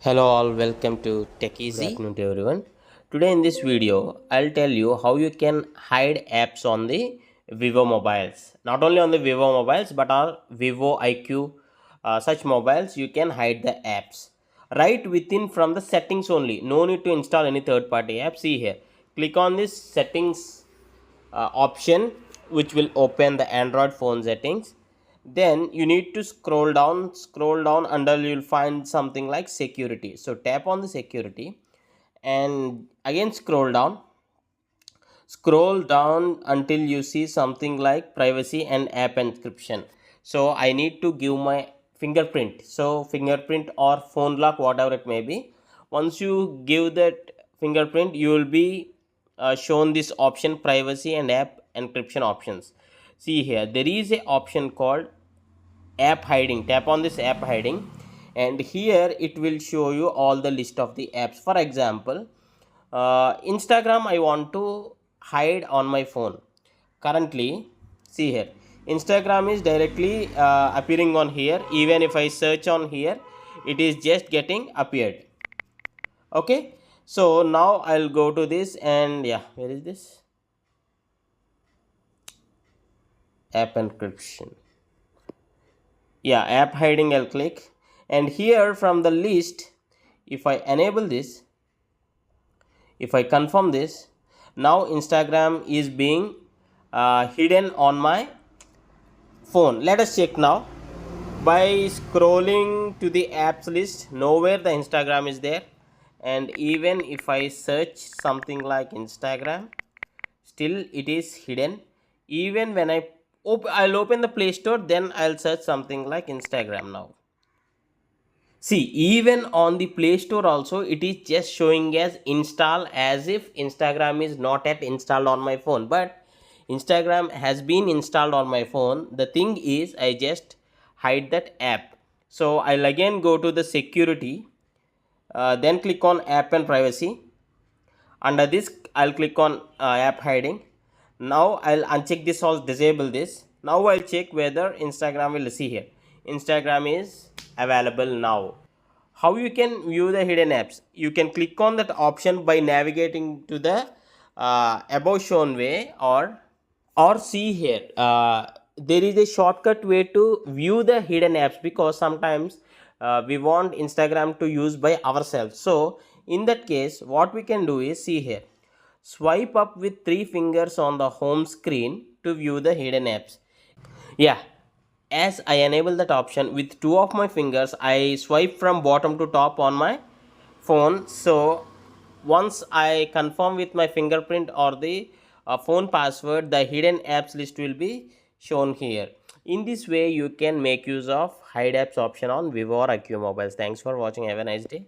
Hello all, welcome to Tech Good Easy. afternoon to everyone. Today in this video, I'll tell you how you can hide apps on the Vivo mobiles. Not only on the Vivo mobiles, but on Vivo IQOO such mobiles, you can hide the apps. Right within from the settings only. No need to install any third-party app. See here. Click on this settings option, which will open the Android phone settings. Then you need to scroll down until you'll find something like security. So tap on the security and again scroll down until you see something like privacy and app encryption. So I need to give my fingerprint, so fingerprint or phone lock, whatever it may be. Once you give that fingerprint, you will be shown this option, privacy and app encryption options. See here, there is a option called app hiding. Tap on this app hiding, and here it will show you all the list of the apps. For example, Instagram I want to hide on my phone currently. See here, Instagram is directly appearing on here. Even if I search on here, it is just getting appeared. Okay, so now I'll go to this, and yeah, where is this app encryption? Yeah, app hiding, I'll click, and here from the list, if I enable this, if I confirm this, now Instagram is being hidden on my phone. Let us check now. By scrolling to the apps list, nowhere the Instagram is there. And even if I search something like Instagram, still it is hidden. Even when I'll open the Play Store, then I'll search something like Instagram now. See, even on the Play Store also, it is just showing as install, as if Instagram is not yet installed on my phone. But Instagram has been installed on my phone. The thing is, I just hide that app. So I'll again go to the security, then click on app and privacy. Under this, I'll click on app hiding. Now I'll uncheck this or disable this. Now I'll check whether Instagram will see here. Instagram is available now. How you can view the hidden apps? You can click on that option by navigating to the above shown way, or see here, there is a shortcut way to view the hidden apps, because sometimes we want Instagram to use by ourselves. So in that case, what we can do is, see here, swipe up with 3 fingers on the home screen to view the hidden apps. Yeah, as I enable that option with 2 of my fingers, I swipe from bottom to top on my phone. So once I confirm with my fingerprint or the phone password, the hidden apps list will be shown here. In this way, you can make use of hide apps option on Vivo or IQOO mobiles. Thanks for watching. Have a nice day.